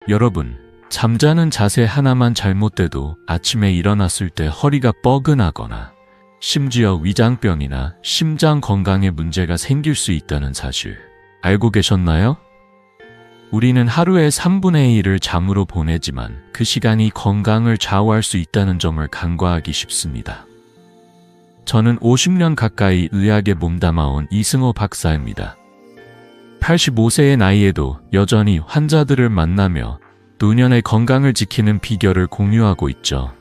여러분, 잠자는 자세 하나만 잘못돼도 아침에 일어났을 때 허리가 뻐근하거나 심지어 위장병이나 심장 건강에 문제가 생길 수 있다는 사실 알고 계셨나요? 우리는 하루의 3분의 1을 잠으로 보내지만 그 시간이 건강을 좌우할 수 있다는 점을 간과하기 쉽습니다. 저는 50년 가까이 의학에 몸담아온 이승호 박사입니다. 85세의 나이에도 여전히 환자들을 만나며 노년의 건강을 지키는 비결을 공유하고 있죠.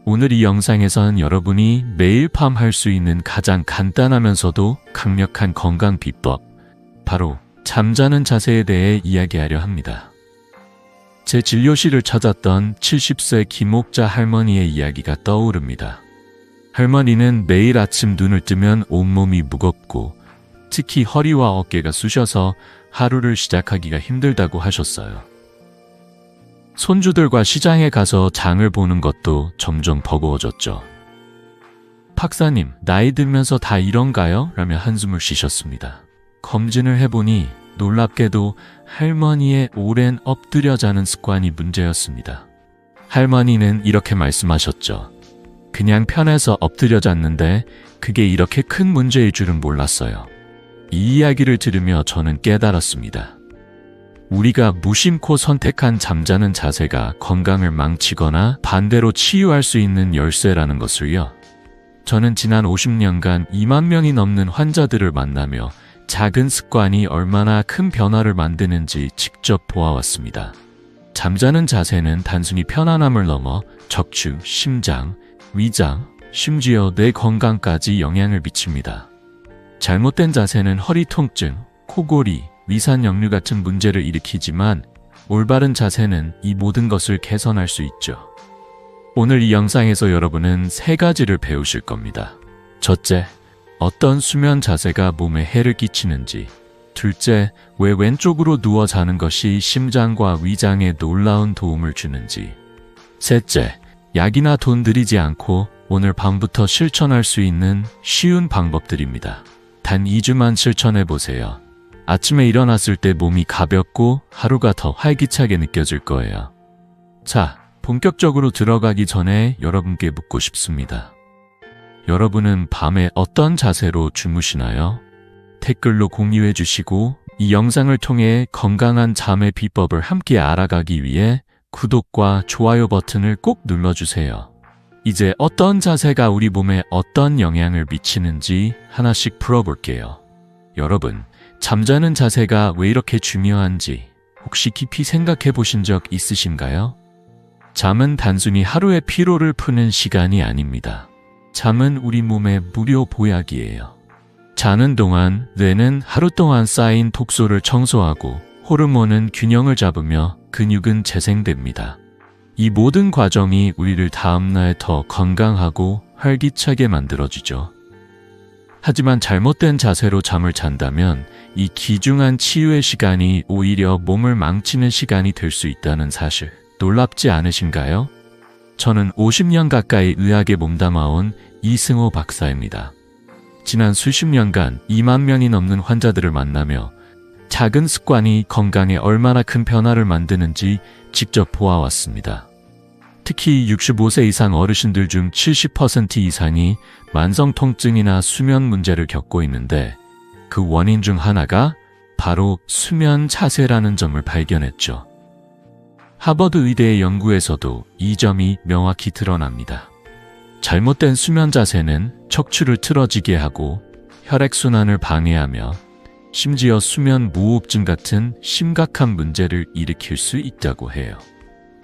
오늘 이 영상에서는 여러분이 매일 밤 할 수 있는 가장 간단하면서도 강력한 건강 비법, 바로 잠자는 자세에 대해 이야기하려 합니다. 제 진료실을 찾았던 70세 김옥자 할머니의 이야기가 떠오릅니다. 할머니는 매일 아침 눈을 뜨면 온몸이 무겁고 특히 허리와 어깨가 쑤셔서 하루를 시작하기가 힘들다고 하셨어요. 손주들과 시장에 가서 장을 보는 것도 점점 버거워졌죠. 박사님, 나이 들면서 다 이런가요? 라며 한숨을 쉬셨습니다. 검진을 해보니 놀랍게도 할머니의 오랜 엎드려 자는 습관이 문제였습니다. 할머니는 이렇게 말씀하셨죠. 그냥 편해서 엎드려 잤는데 그게 이렇게 큰 문제일 줄은 몰랐어요. 이 이야기를 들으며 저는 깨달았습니다. 우리가 무심코 선택한 잠자는 자세가 건강을 망치거나 반대로 치유할 수 있는 열쇠라는 것을요. 저는 지난 50년간 2만 명이 넘는 환자들을 만나며 작은 습관이 얼마나 큰 변화를 만드는지 직접 보아왔습니다. 잠자는 자세는 단순히 편안함을 넘어 척추, 심장, 위장, 심지어 뇌 건강까지 영향을 미칩니다. 잘못된 자세는 허리 통증, 코골이, 위산 역류 같은 문제를 일으키지만 올바른 자세는 이 모든 것을 개선할 수 있죠. 오늘 이 영상에서 여러분은 3가지를 배우실 겁니다. 첫째, 어떤 수면 자세가 몸에 해를 끼치는지. 둘째, 왜 왼쪽으로 누워 자는 것이 심장과 위장에 놀라운 도움을 주는지. 셋째, 약이나 돈 들이지 않고 오늘 밤부터 실천할 수 있는 쉬운 방법들입니다. 단 2주만 실천해보세요. 아침에 일어났을 때 몸이 가볍고 하루가 더 활기차게 느껴질 거예요. 자, 본격적으로 들어가기 전에 여러분께 묻고 싶습니다. 여러분은 밤에 어떤 자세로 주무시나요? 댓글로 공유해 주시고 이 영상을 통해 건강한 잠의 비법을 함께 알아가기 위해 구독과 좋아요 버튼을 꼭 눌러주세요. 이제 어떤 자세가 우리 몸에 어떤 영향을 미치는지 하나씩 풀어볼게요. 여러분, 잠자는 자세가 왜 이렇게 중요한지 혹시 깊이 생각해 보신 적 있으신가요? 잠은 단순히 하루의 피로를 푸는 시간이 아닙니다. 잠은 우리 몸의 무료 보약이에요. 자는 동안 뇌는 하루 동안 쌓인 독소를 청소하고 호르몬은 균형을 잡으며 근육은 재생됩니다. 이 모든 과정이 우리를 다음날 더 건강하고 활기차게 만들어주죠. 하지만 잘못된 자세로 잠을 잔다면 이 귀중한 치유의 시간이 오히려 몸을 망치는 시간이 될 수 있다는 사실 놀랍지 않으신가요? 저는 50년 가까이 의학에 몸담아온 이승호 박사입니다. 지난 수십 년간 2만 명이 넘는 환자들을 만나며 작은 습관이 건강에 얼마나 큰 변화를 만드는지 직접 보아왔습니다. 특히 65세 이상 어르신들 중 70% 이상이 만성 통증이나 수면 문제를 겪고 있는데 그 원인 중 하나가 바로 수면 자세라는 점을 발견했죠. 하버드 의대의 연구에서도 이 점이 명확히 드러납니다. 잘못된 수면 자세는 척추를 틀어지게 하고 혈액순환을 방해하며 심지어 수면 무호흡증 같은 심각한 문제를 일으킬 수 있다고 해요.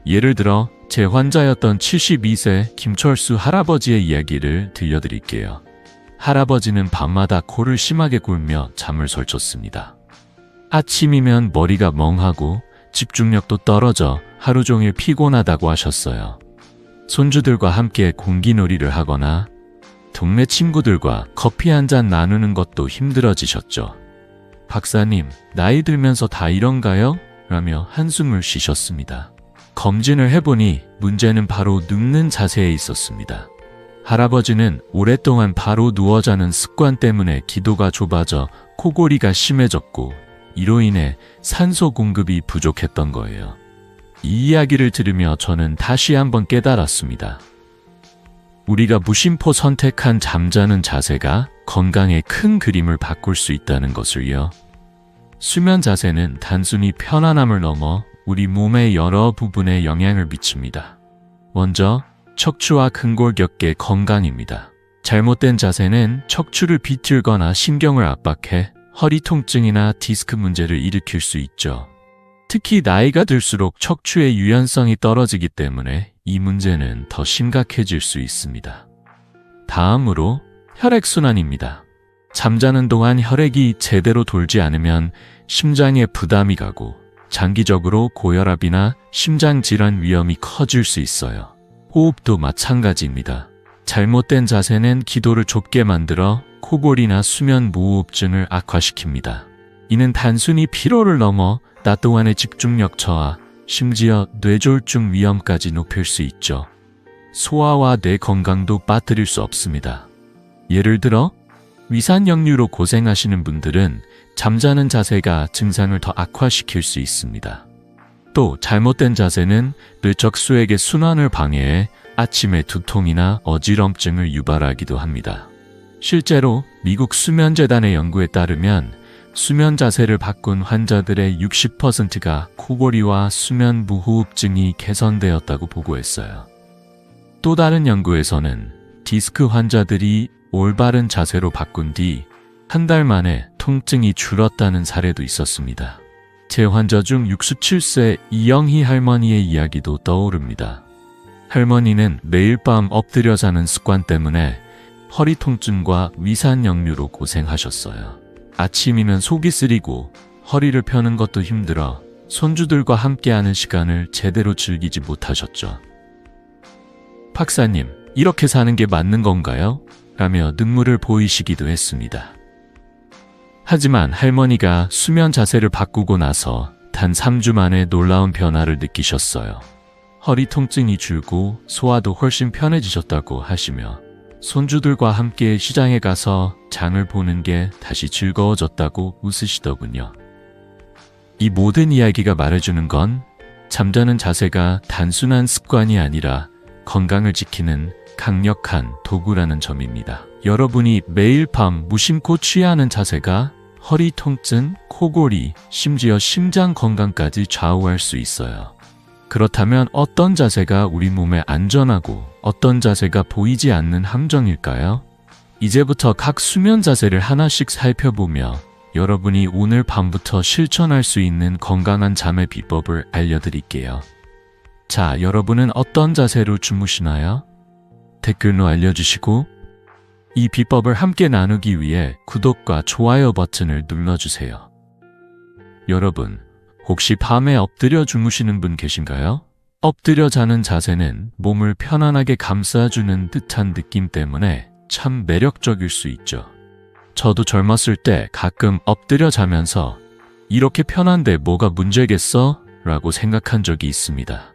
예를 들어 제 환자였던 72세 김철수 할아버지의 이야기를 들려드릴게요. 할아버지는 밤마다 코를 심하게 골며 잠을 설쳤습니다. 아침이면 머리가 멍하고 집중력도 떨어져 하루 종일 피곤하다고 하셨어요. 손주들과 함께 공기놀이를 하거나 동네 친구들과 커피 한 잔 나누는 것도 힘들어지셨죠. 박사님, 나이 들면서 다 이런가요? 라며 한숨을 쉬셨습니다. 검진을 해보니 문제는 바로 눕는 자세에 있었습니다. 할아버지는 오랫동안 바로 누워 자는 습관 때문에 기도가 좁아져 코골이가 심해졌고 이로 인해 산소 공급이 부족했던 거예요. 이 이야기를 들으며 저는 다시 한번 깨달았습니다. 우리가 무심코 선택한 잠자는 자세가 건강의 큰 그림을 바꿀 수 있다는 것을요. 수면 자세는 단순히 편안함을 넘어 우리 몸의 여러 부분에 영향을 미칩니다. 먼저 척추와 근골격계 건강입니다. 잘못된 자세는 척추를 비틀거나 신경을 압박해 허리 통증이나 디스크 문제를 일으킬 수 있죠. 특히 나이가 들수록 척추의 유연성이 떨어지기 때문에 이 문제는 더 심각해질 수 있습니다. 다음으로 혈액순환입니다. 잠자는 동안 혈액이 제대로 돌지 않으면 심장에 부담이 가고 장기적으로 고혈압이나 심장질환 위험이 커질 수 있어요. 호흡도 마찬가지입니다. 잘못된 자세는 기도를 좁게 만들어 코골이나 수면 무호흡증을 악화시킵니다. 이는 단순히 피로를 넘어 낮 동안의 집중력 저하, 심지어 뇌졸중 위험까지 높일 수 있죠. 소화와 뇌 건강도 빠뜨릴 수 없습니다. 예를 들어 위산역류로 고생하시는 분들은 잠자는 자세가 증상을 더 악화시킬 수 있습니다. 또 잘못된 자세는 뇌척수액의 순환을 방해해 아침에 두통이나 어지럼증을 유발하기도 합니다. 실제로 미국 수면재단의 연구에 따르면 수면 자세를 바꾼 환자들의 60%가 코골이와 수면 무호흡증이 개선되었다고 보고했어요. 또 다른 연구에서는 디스크 환자들이 올바른 자세로 바꾼 뒤 한 달 만에 통증이 줄었다는 사례도 있었습니다. 제 환자 중 67세 이영희 할머니의 이야기도 떠오릅니다. 할머니는 매일 밤 엎드려 자는 습관 때문에 허리 통증과 위산역류로 고생하셨어요. 아침이면 속이 쓰리고 허리를 펴는 것도 힘들어 손주들과 함께하는 시간을 제대로 즐기지 못하셨죠. 박사님, 이렇게 사는 게 맞는 건가요? 라며 눈물을 보이시기도 했습니다. 하지만 할머니가 수면 자세를 바꾸고 나서 단 3주 만에 놀라운 변화를 느끼셨어요. 허리 통증이 줄고 소화도 훨씬 편해지셨다고 하시며 손주들과 함께 시장에 가서 장을 보는 게 다시 즐거워졌다고 웃으시더군요. 이 모든 이야기가 말해주는 건 잠자는 자세가 단순한 습관이 아니라 건강을 지키는 강력한 도구라는 점입니다. 여러분이 매일 밤 무심코 취하는 자세가 허리 통증, 코골이, 심지어 심장 건강까지 좌우할 수 있어요. 그렇다면 어떤 자세가 우리 몸에 안전하고 어떤 자세가 보이지 않는 함정일까요? 이제부터 각 수면 자세를 하나씩 살펴보며 여러분이 오늘 밤부터 실천할 수 있는 건강한 잠의 비법을 알려드릴게요. 자, 여러분은 어떤 자세로 주무시나요? 댓글로 알려주시고 이 비법을 함께 나누기 위해 구독과 좋아요 버튼을 눌러주세요. 여러분, 혹시 밤에 엎드려 주무시는 분 계신가요? 엎드려 자는 자세는 몸을 편안하게 감싸주는 듯한 느낌 때문에 참 매력적일 수 있죠. 저도 젊었을 때 가끔 엎드려 자면서 이렇게 편한데 뭐가 문제겠어? 라고 생각한 적이 있습니다.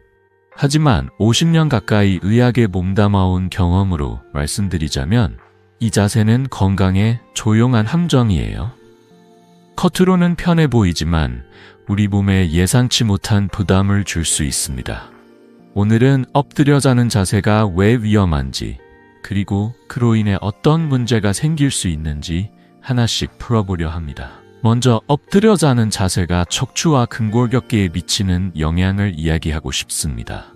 하지만 50년 가까이 의학에 몸담아온 경험으로 말씀드리자면 이 자세는 건강에 조용한 함정이에요. 겉으로는 편해 보이지만 우리 몸에 예상치 못한 부담을 줄 수 있습니다. 오늘은 엎드려 자는 자세가 왜 위험한지, 그리고 그로 인해 어떤 문제가 생길 수 있는지 하나씩 풀어보려 합니다. 먼저 엎드려 자는 자세가 척추와 근골격계에 미치는 영향을 이야기하고 싶습니다.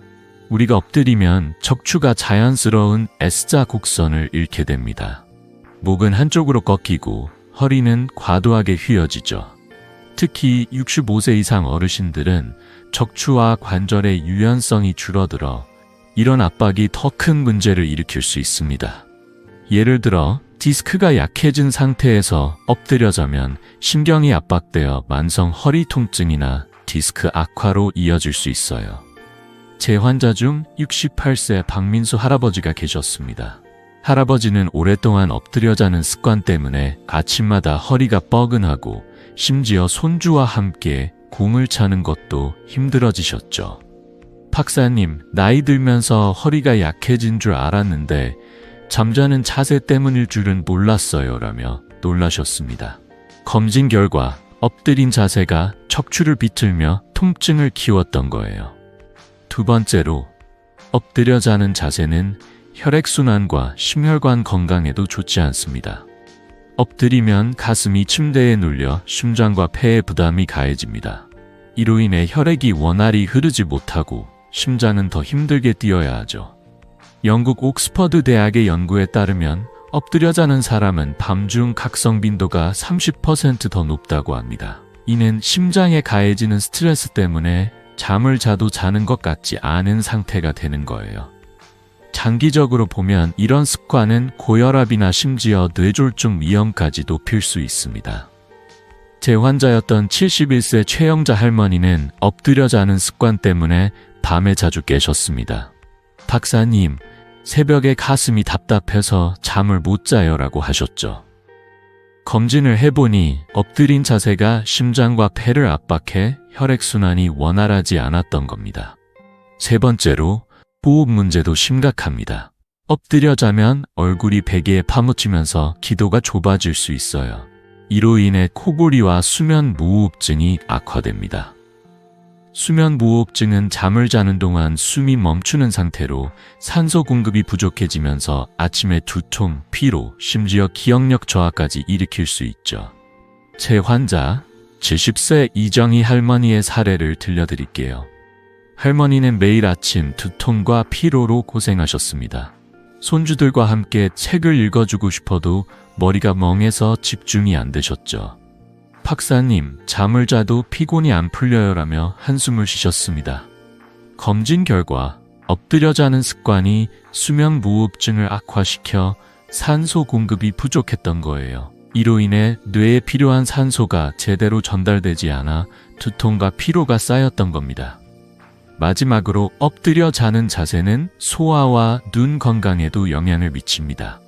우리가 엎드리면 척추가 자연스러운 S자 곡선을 잃게 됩니다. 목은 한쪽으로 꺾이고 허리는 과도하게 휘어지죠. 특히 65세 이상 어르신들은 척추와 관절의 유연성이 줄어들어 이런 압박이 더 큰 문제를 일으킬 수 있습니다. 예를 들어 디스크가 약해진 상태에서 엎드려 자면 신경이 압박되어 만성 허리 통증이나 디스크 악화로 이어질 수 있어요. 제 환자 중 68세 박민수 할아버지가 계셨습니다. 할아버지는 오랫동안 엎드려 자는 습관 때문에 아침마다 허리가 뻐근하고 심지어 손주와 함께 공을 차는 것도 힘들어지셨죠. 박사님, 나이 들면서 허리가 약해진 줄 알았는데 잠자는 자세 때문일 줄은 몰랐어요 라며 놀라셨습니다. 검진 결과 엎드린 자세가 척추를 비틀며 통증을 키웠던 거예요. 두 번째로, 엎드려 자는 자세는 혈액순환과 심혈관 건강에도 좋지 않습니다. 엎드리면 가슴이 침대에 눌려 심장과 폐에 부담이 가해집니다. 이로 인해 혈액이 원활히 흐르지 못하고 심장은 더 힘들게 뛰어야 하죠. 영국 옥스퍼드 대학의 연구에 따르면 엎드려 자는 사람은 밤중 각성 빈도가 30% 더 높다고 합니다. 이는 심장에 가해지는 스트레스 때문에 잠을 자도 자는 것 같지 않은 상태가 되는 거예요. 장기적으로 보면 이런 습관은 고혈압이나 심지어 뇌졸중 위험까지 높일 수 있습니다. 제 환자였던 71세 최영자 할머니는 엎드려 자는 습관 때문에 밤에 자주 깨셨습니다. 박사님, 새벽에 가슴이 답답해서 잠을 못 자요 라고 하셨죠. 검진을 해보니 엎드린 자세가 심장과 폐를 압박해 혈액순환이 원활하지 않았던 겁니다. 세 번째로, 호흡 문제도 심각합니다. 엎드려 자면 얼굴이 베개에 파묻히면서 기도가 좁아질 수 있어요. 이로 인해 코골이와 수면 무호흡증이 악화됩니다. 수면 무호흡증은 잠을 자는 동안 숨이 멈추는 상태로 산소 공급이 부족해지면서 아침에 두통, 피로, 심지어 기억력 저하까지 일으킬 수 있죠. 제 환자, 70세 이정희 할머니의 사례를 들려드릴게요. 할머니는 매일 아침 두통과 피로로 고생하셨습니다. 손주들과 함께 책을 읽어주고 싶어도 머리가 멍해서 집중이 안 되셨죠. 박사님, 잠을 자도 피곤이 안 풀려요라며 한숨을 쉬셨습니다. 검진 결과 엎드려 자는 습관이 수면 무호흡증을 악화시켜 산소 공급이 부족했던 거예요. 이로 인해 뇌에 필요한 산소가 제대로 전달되지 않아 두통과 피로가 쌓였던 겁니다. 마지막으로 엎드려 자는 자세는 소화와 눈 건강에도 영향을 미칩니다.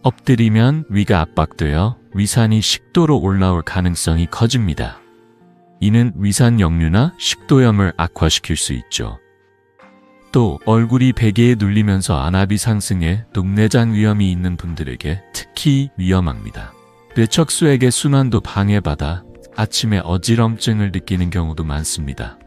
엎드리면 위가 압박되어 위산이 식도로 올라올 가능성이 커집니다. 이는 위산 역류나 식도염을 악화시킬 수 있죠. 또 얼굴이 베개에 눌리면서 안압이 상승해 녹내장 위험이 있는 분들에게 특히 위험합니다. 뇌척수액의 순환도 방해받아 아침에 어지럼증을 느끼는 경우도 많습니다.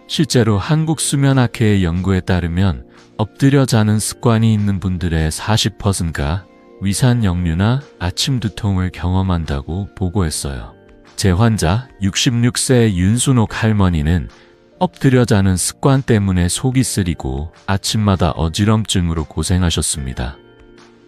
실제로 한국수면학회의 연구에 따르면 엎드려 자는 습관이 있는 분들의 40%가 위산 역류나 아침 두통을 경험한다고 보고했어요. 제 환자 66세 윤순옥 할머니는 엎드려 자는 습관 때문에 속이 쓰리고 아침마다 어지럼증으로 고생하셨습니다.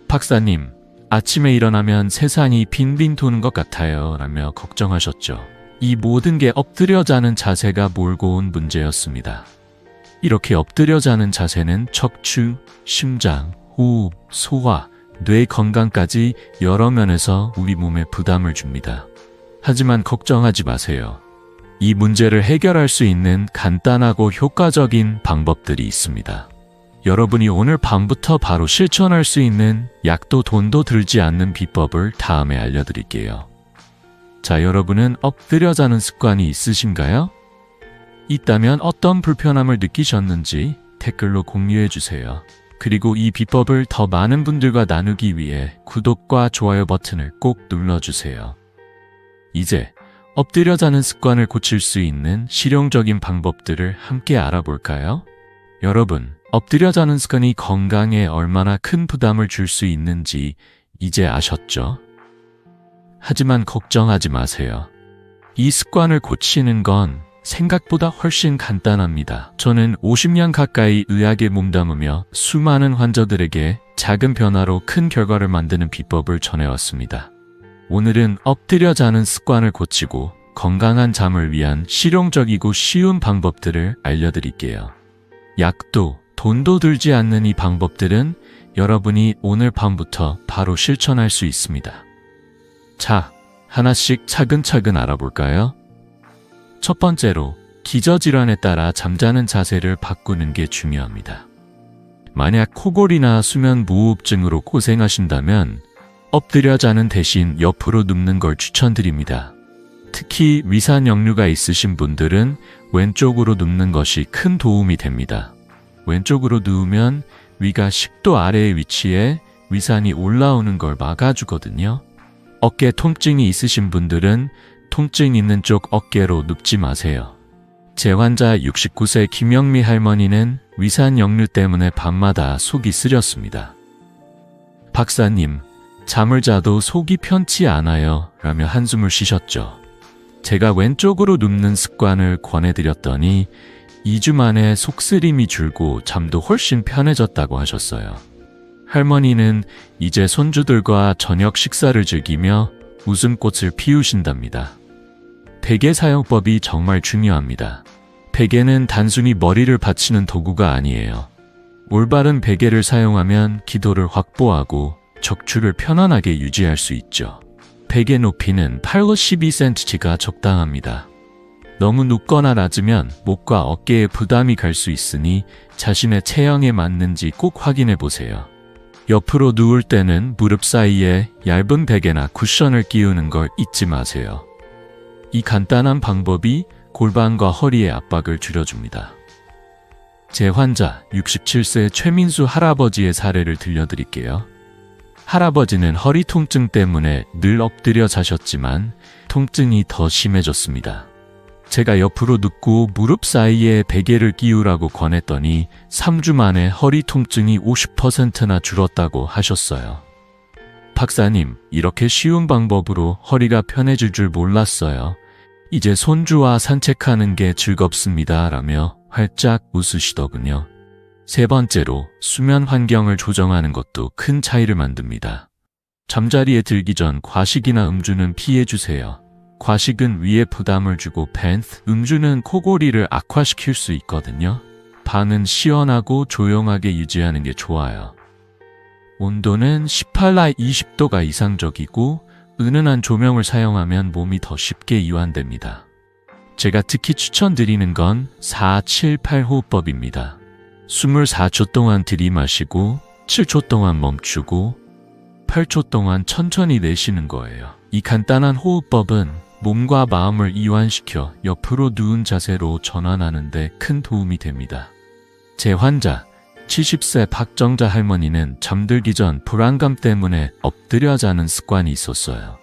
박사님, 아침에 일어나면 세상이 빙빙 도는 것 같아요 라며 걱정하셨죠. 이 모든 게 엎드려 자는 자세가 몰고 온 문제였습니다. 이렇게 엎드려 자는 자세는 척추, 심장, 호흡, 소화, 뇌 건강까지 여러 면에서 우리 몸에 부담을 줍니다. 하지만 걱정하지 마세요. 이 문제를 해결할 수 있는 간단하고 효과적인 방법들이 있습니다. 여러분이 오늘 밤부터 바로 실천할 수 있는 약도 돈도 들지 않는 비법을 다음에 알려드릴게요. 자, 여러분은 엎드려 자는 습관이 있으신가요? 있다면 어떤 불편함을 느끼셨는지 댓글로 공유해 주세요. 그리고 이 비법을 더 많은 분들과 나누기 위해 구독과 좋아요 버튼을 꼭 눌러주세요. 이제 엎드려 자는 습관을 고칠 수 있는 실용적인 방법들을 함께 알아볼까요? 여러분, 엎드려 자는 습관이 건강에 얼마나 큰 부담을 줄 수 있는지 이제 아셨죠? 하지만 걱정하지 마세요. 이 습관을 고치는 건 생각보다 훨씬 간단합니다. 저는 50년 가까이 의학에 몸담으며 수많은 환자들에게 작은 변화로 큰 결과를 만드는 비법을 전해왔습니다. 오늘은 엎드려 자는 습관을 고치고 건강한 잠을 위한 실용적이고 쉬운 방법들을 알려드릴게요. 약도 돈도 들지 않는 이 방법들은 여러분이 오늘 밤부터 바로 실천할 수 있습니다. 자, 하나씩 차근차근 알아볼까요? 첫 번째로, 기저질환에 따라 잠자는 자세를 바꾸는 게 중요합니다. 만약 코골이나 수면 무호흡증으로 고생하신다면 엎드려 자는 대신 옆으로 눕는 걸 추천드립니다. 특히 위산 역류가 있으신 분들은 왼쪽으로 눕는 것이 큰 도움이 됩니다. 왼쪽으로 누우면 위가 식도 아래에 위치해 위산이 올라오는 걸 막아주거든요. 어깨 통증이 있으신 분들은 통증 있는 쪽 어깨로 눕지 마세요. 제 환자 69세 김영미 할머니는 위산 역류 때문에 밤마다 속이 쓰렸습니다. 박사님, 잠을 자도 속이 편치 않아요 라며 한숨을 쉬셨죠. 제가 왼쪽으로 눕는 습관을 권해드렸더니 2주 만에 속쓰림이 줄고 잠도 훨씬 편해졌다고 하셨어요. 할머니는 이제 손주들과 저녁 식사를 즐기며 웃음꽃을 피우신답니다. 베개 사용법이 정말 중요합니다. 베개는 단순히 머리를 받치는 도구가 아니에요. 올바른 베개를 사용하면 기도를 확보하고 척추를 편안하게 유지할 수 있죠. 베개 높이는 8로 12cm가 적당합니다. 너무 높거나 낮으면 목과 어깨에 부담이 갈 수 있으니 자신의 체형에 맞는지 꼭 확인해 보세요. 옆으로 누울 때는 무릎 사이에 얇은 베개나 쿠션을 끼우는 걸 잊지 마세요. 이 간단한 방법이 골반과 허리의 압박을 줄여줍니다. 제 환자 67세 최민수 할아버지의 사례를 들려드릴게요. 할아버지는 허리 통증 때문에 늘 엎드려 자셨지만 통증이 더 심해졌습니다. 제가 옆으로 눕고 무릎 사이에 베개를 끼우라고 권했더니 3주 만에 허리 통증이 50%나 줄었다고 하셨어요. 박사님, 이렇게 쉬운 방법으로 허리가 편해질 줄 몰랐어요. 이제 손주와 산책하는 게 즐겁습니다 라며 활짝 웃으시더군요. 세 번째로, 수면 환경을 조정하는 것도 큰 차이를 만듭니다. 잠자리에 들기 전 과식이나 음주는 피해주세요. 과식은 위에 부담을 주고 음주는 코골이를 악화시킬 수 있거든요. 방은 시원하고 조용하게 유지하는 게 좋아요. 온도는 18나 20도가 이상적이고 은은한 조명을 사용하면 몸이 더 쉽게 이완됩니다. 제가 특히 추천드리는 건 4-7-8 호흡법입니다. 숨을 4초 동안 들이마시고 7초 동안 멈추고 8초 동안 천천히 내쉬는 거예요. 이 간단한 호흡법은 몸과 마음을 이완시켜 옆으로 누운 자세로 전환하는 데 큰 도움이 됩니다. 제 환자 70세 박정자 할머니는 잠들기 전 불안감 때문에 엎드려 자는 습관이 있었어요.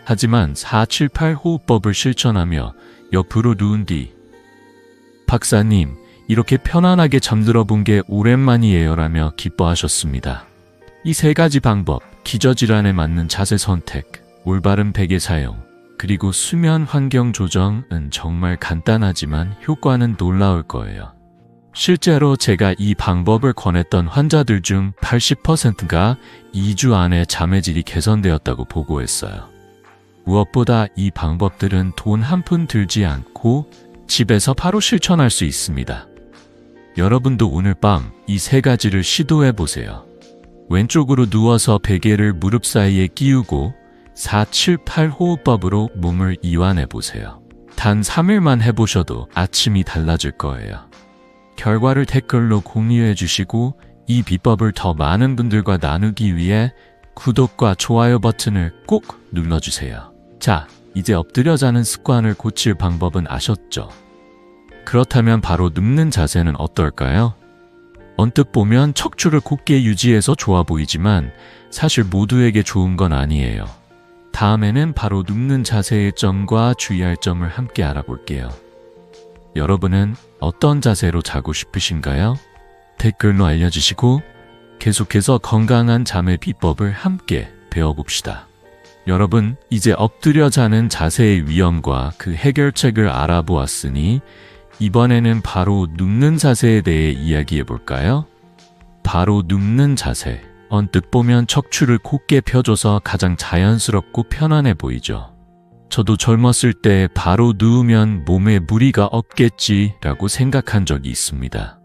하지만 4-7-8 호흡법을 실천하며 옆으로 누운 뒤 박사님, 이렇게 편안하게 잠들어 본 게 오랜만이에요 라며 기뻐하셨습니다. 이 세 가지 방법, 기저질환에 맞는 자세 선택, 올바른 베개 사용, 그리고 수면 환경 조정은 정말 간단하지만 효과는 놀라울 거예요. 실제로 제가 이 방법을 권했던 환자들 중 80%가 2주 안에 잠의 질이 개선되었다고 보고했어요. 무엇보다 이 방법들은 돈 한 푼 들지 않고 집에서 바로 실천할 수 있습니다. 여러분도 오늘 밤 이 세 가지를 시도해 보세요. 왼쪽으로 누워서 베개를 무릎 사이에 끼우고 4-7-8 호흡법으로 몸을 이완해 보세요. 단 3일만 해보셔도 아침이 달라질 거예요. 결과를 댓글로 공유해 주시고 이 비법을 더 많은 분들과 나누기 위해 구독과 좋아요 버튼을 꼭 눌러주세요. 자, 이제 엎드려 자는 습관을 고칠 방법은 아셨죠? 그렇다면 바로 눕는 자세는 어떨까요? 언뜻 보면 척추를 곧게 유지해서 좋아 보이지만 사실 모두에게 좋은 건 아니에요. 다음에는 바로 눕는 자세의 점과 주의할 점을 함께 알아볼게요. 여러분은 어떤 자세로 자고 싶으신가요? 댓글로 알려주시고 계속해서 건강한 잠의 비법을 함께 배워봅시다. 여러분, 이제 엎드려 자는 자세의 위험과 그 해결책을 알아보았으니 이번에는 바로 눕는 자세에 대해 이야기해 볼까요? 바로 눕는 자세. 언뜻 보면 척추를 곧게 펴줘서 가장 자연스럽고 편안해 보이죠. 저도 젊었을 때 바로 누우면 몸에 무리가 없겠지라고 생각한 적이 있습니다.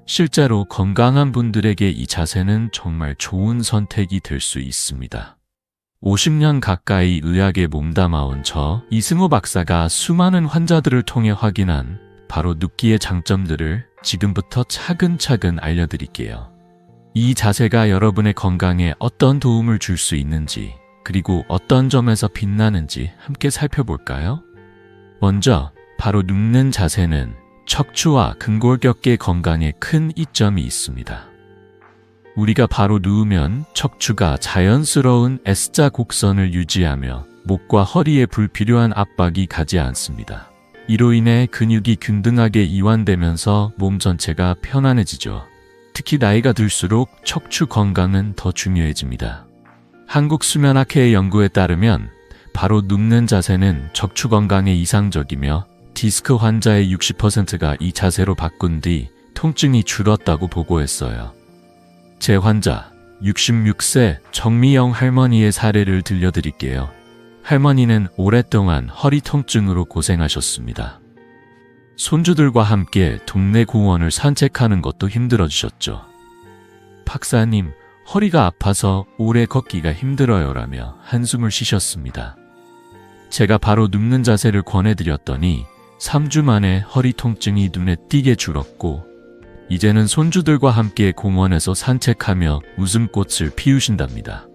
실제로 건강한 분들에게 이 자세는 정말 좋은 선택이 될 수 있습니다. 50년 가까이 의학에 몸담아온 저 이승호 박사가 수많은 환자들을 통해 확인한 바로 눕기의 장점들을 지금부터 차근차근 알려드릴게요. 이 자세가 여러분의 건강에 어떤 도움을 줄 수 있는지, 그리고 어떤 점에서 빛나는지 함께 살펴볼까요? 먼저 바로 눕는 자세는 척추와 근골격계 건강에 큰 이점이 있습니다. 우리가 바로 누우면 척추가 자연스러운 S자 곡선을 유지하며 목과 허리에 불필요한 압박이 가지 않습니다. 이로 인해 근육이 균등하게 이완되면서 몸 전체가 편안해지죠. 특히 나이가 들수록 척추 건강은 더 중요해집니다. 한국수면학회의 연구에 따르면 바로 눕는 자세는 척추 건강에 이상적이며 디스크 환자의 60%가 이 자세로 바꾼 뒤 통증이 줄었다고 보고했어요. 제 환자 66세 정미영 할머니의 사례를 들려드릴게요. 할머니는 오랫동안 허리 통증으로 고생하셨습니다. 손주들과 함께 동네 공원을 산책하는 것도 힘들어지셨죠. 박사님, 허리가 아파서 오래 걷기가 힘들어요라며 한숨을 쉬셨습니다. 제가 바로 눕는 자세를 권해드렸더니 3주 만에 허리 통증이 눈에 띄게 줄었고 이제는 손주들과 함께 공원에서 산책하며 웃음꽃을 피우신답니다.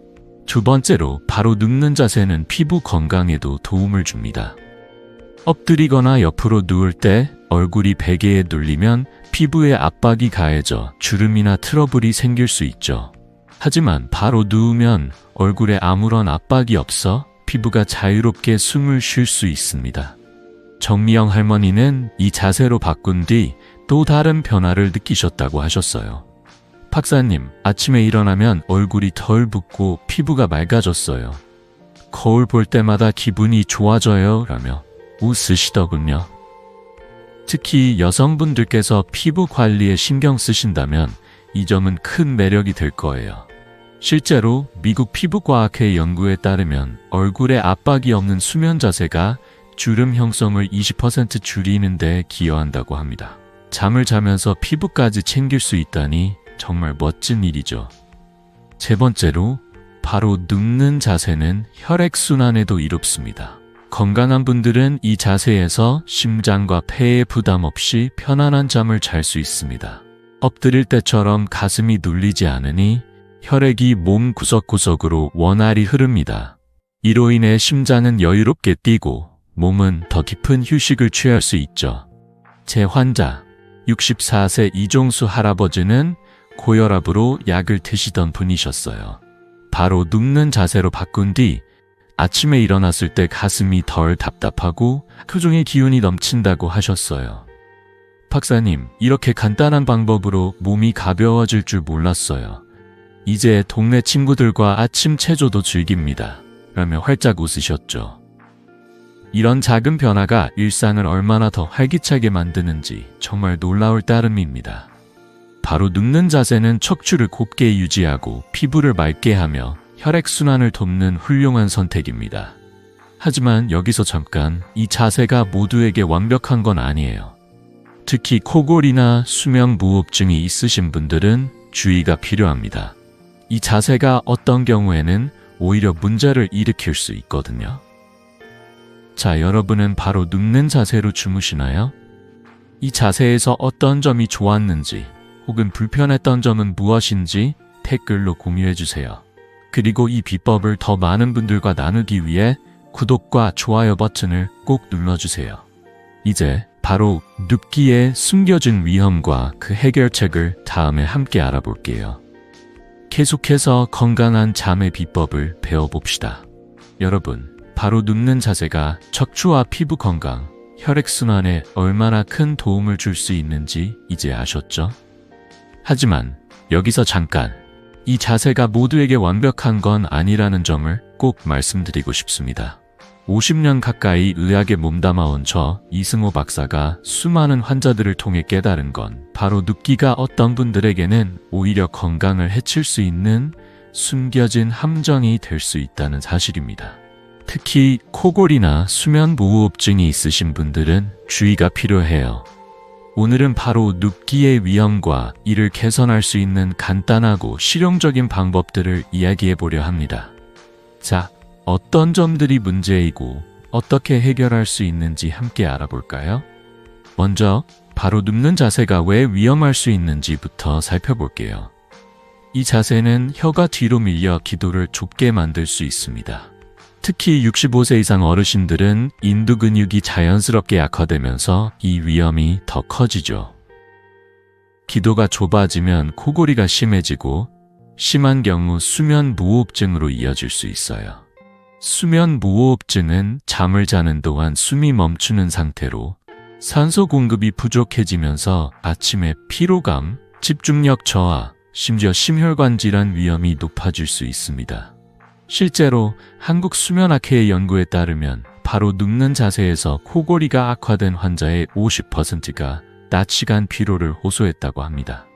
두 번째로 바로 눕는 자세는 피부 건강에도 도움을 줍니다. 엎드리거나 옆으로 누울 때 얼굴이 베개에 눌리면 피부에 압박이 가해져 주름이나 트러블이 생길 수 있죠. 하지만 바로 누우면 얼굴에 아무런 압박이 없어 피부가 자유롭게 숨을 쉴 수 있습니다. 정미영 할머니는 이 자세로 바꾼 뒤 또 다른 변화를 느끼셨다고 하셨어요. 박사님, 아침에 일어나면 얼굴이 덜 붓고 피부가 맑아졌어요. 거울 볼 때마다 기분이 좋아져요 라며 웃으시더군요. 특히 여성분들께서 피부 관리에 신경 쓰신다면 이 점은 큰 매력이 될 거예요. 실제로 미국 피부과학회 연구에 따르면 얼굴에 압박이 없는 수면 자세가 주름 형성을 20% 줄이는 데 기여한다고 합니다. 잠을 자면서 피부까지 챙길 수 있다니 정말 멋진 일이죠. 세 번째로 바로 눕는 자세는 혈액순환에도 이롭습니다. 건강한 분들은 이 자세에서 심장과 폐에 부담 없이 편안한 잠을 잘 수 있습니다. 엎드릴 때처럼 가슴이 눌리지 않으니 혈액이 몸 구석구석으로 원활히 흐릅니다. 이로 인해 심장은 여유롭게 뛰고 몸은 더 깊은 휴식을 취할 수 있죠. 제 환자 64세 이종수 할아버지는 고혈압으로 약을 드시던 분이셨어요. 바로 눕는 자세로 바꾼 뒤 아침에 일어났을 때 가슴이 덜 답답하고 표정에 기운이 넘친다고 하셨어요. 박사님, 이렇게 간단한 방법으로 몸이 가벼워질 줄 몰랐어요. 이제 동네 친구들과 아침 체조도 즐깁니다. 라며 활짝 웃으셨죠. 이런 작은 변화가 일상을 얼마나 더 활기차게 만드는지 정말 놀라울 따름입니다. 바로 눕는 자세는 척추를 곱게 유지하고 피부를 맑게 하며 혈액순환을 돕는 훌륭한 선택입니다. 하지만 여기서 잠깐, 이 자세가 모두에게 완벽한 건 아니에요. 특히 코골이나 수면무호흡증이 있으신 분들은 주의가 필요합니다. 이 자세가 어떤 경우에는 오히려 문제를 일으킬 수 있거든요. 자, 여러분은 바로 눕는 자세로 주무시나요? 이 자세에서 어떤 점이 좋았는지 혹은 불편했던 점은 무엇인지 댓글로 공유해주세요. 그리고 이 비법을 더 많은 분들과 나누기 위해 구독과 좋아요 버튼을 꼭 눌러주세요. 이제 바로 눕기의 숨겨진 위험과 그 해결책을 다음에 함께 알아볼게요. 계속해서 건강한 잠의 비법을 배워봅시다. 여러분, 바로 눕는 자세가 척추와 피부 건강, 혈액순환에 얼마나 큰 도움을 줄 수 있는지 이제 아셨죠? 하지만 여기서 잠깐, 이 자세가 모두에게 완벽한 건 아니라는 점을 꼭 말씀드리고 싶습니다. 50년 가까이 의학에 몸담아온 저 이승호 박사가 수많은 환자들을 통해 깨달은 건 바로 눕기가 어떤 분들에게는 오히려 건강을 해칠 수 있는 숨겨진 함정이 될 수 있다는 사실입니다. 특히 코골이나 수면무호흡증이 있으신 분들은 주의가 필요해요. 오늘은 바로 눕기의 위험과 이를 개선할 수 있는 간단하고 실용적인 방법들을 이야기해 보려 합니다. 자, 어떤 점들이 문제이고 어떻게 해결할 수 있는지 함께 알아볼까요? 먼저 바로 눕는 자세가 왜 위험할 수 있는지부터 살펴볼게요. 이 자세는 혀가 뒤로 밀려 기도를 좁게 만들 수 있습니다. 특히 65세 이상 어르신들은 인두 근육이 자연스럽게 약화되면서 이 위험이 더 커지죠. 기도가 좁아지면 코골이가 심해지고 심한 경우 수면무호흡증으로 이어질 수 있어요. 수면무호흡증은 잠을 자는 동안 숨이 멈추는 상태로 산소 공급이 부족해지면서 아침에 피로감, 집중력 저하, 심지어 심혈관 질환 위험이 높아질 수 있습니다. 실제로 한국수면학회의 연구에 따르면 바로 눕는 자세에서 코골이가 악화된 환자의 50%가 낮 시간 피로를 호소했다고 합니다.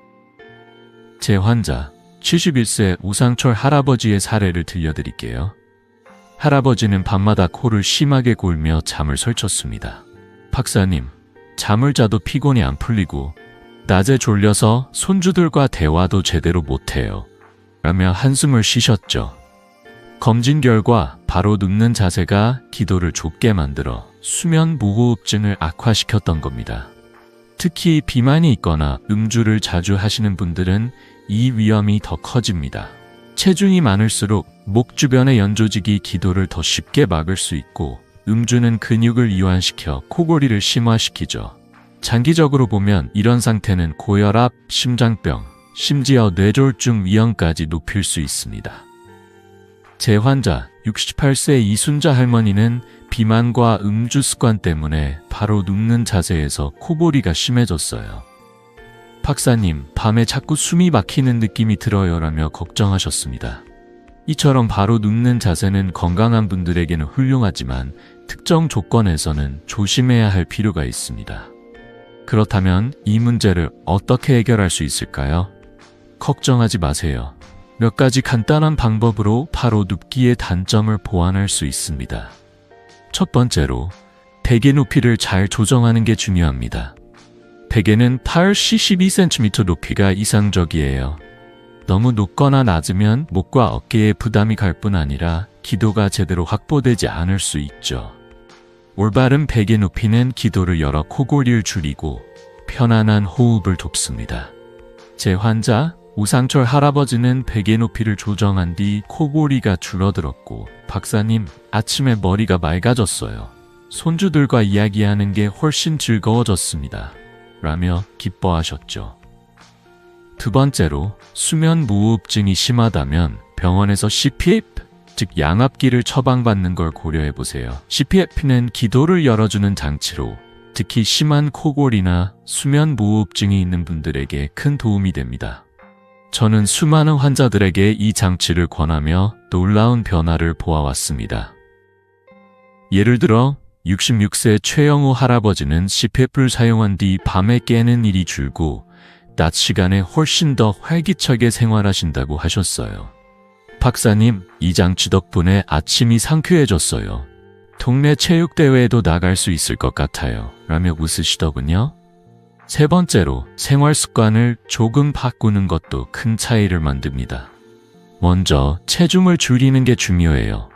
제 환자 71세 우상철 할아버지의 사례를 들려드릴게요. 할아버지는 밤마다 코를 심하게 골며 잠을 설쳤습니다. 박사님, 잠을 자도 피곤이 안 풀리고 낮에 졸려서 손주들과 대화도 제대로 못해요. 라며 한숨을 쉬셨죠. 검진 결과 바로 눕는 자세가 기도를 좁게 만들어 수면 무호흡증을 악화시켰던 겁니다. 특히 비만이 있거나 음주를 자주 하시는 분들은 이 위험이 더 커집니다. 체중이 많을수록 목 주변의 연조직이 기도를 더 쉽게 막을 수 있고 음주는 근육을 이완시켜 코골이를 심화시키죠. 장기적으로 보면 이런 상태는 고혈압, 심장병, 심지어 뇌졸중 위험까지 높일 수 있습니다. 제 환자 68세 이순자 할머니는 비만과 음주 습관 때문에 바로 눕는 자세에서 코골이가 심해졌어요. 박사님, 밤에 자꾸 숨이 막히는 느낌이 들어요 라며 걱정하셨습니다. 이처럼 바로 눕는 자세는 건강한 분들에게는 훌륭하지만 특정 조건에서는 조심해야 할 필요가 있습니다. 그렇다면 이 문제를 어떻게 해결할 수 있을까요? 걱정하지 마세요. 몇 가지 간단한 방법으로 바로 눕기의 단점을 보완할 수 있습니다. 첫 번째로, 베개 높이를 잘 조정하는 게 중요합니다. 베개는 82cm 높이가 이상적이에요. 너무 높거나 낮으면 목과 어깨에 부담이 갈 뿐 아니라 기도가 제대로 확보되지 않을 수 있죠. 올바른 베개 높이는 기도를 열어 코골이를 줄이고 편안한 호흡을 돕습니다. 제 환자 우상철 할아버지는 베개 높이를 조정한 뒤 코골이가 줄어들었고, 박사님, 아침에 머리가 맑아졌어요. 손주들과 이야기하는 게 훨씬 즐거워졌습니다. 라며 기뻐하셨죠. 두 번째로, 수면 무호흡증이 심하다면 병원에서 CPAP, 즉 양압기를 처방받는 걸 고려해보세요. CPAP는 기도를 열어주는 장치로 특히 심한 코골이나 수면 무호흡증이 있는 분들에게 큰 도움이 됩니다. 저는 수많은 환자들에게 이 장치를 권하며 놀라운 변화를 보아왔습니다. 예를 들어 66세 최영호 할아버지는 CPAP를 사용한 뒤 밤에 깨는 일이 줄고 낮 시간에 훨씬 더 활기차게 생활하신다고 하셨어요. 박사님, 이 장치 덕분에 아침이 상쾌해졌어요. 동네 체육대회에도 나갈 수 있을 것 같아요. 라며 웃으시더군요. 세 번째로, 생활 습관을 조금 바꾸는 것도 큰 차이를 만듭니다. 먼저 체중을 줄이는 게 중요해요.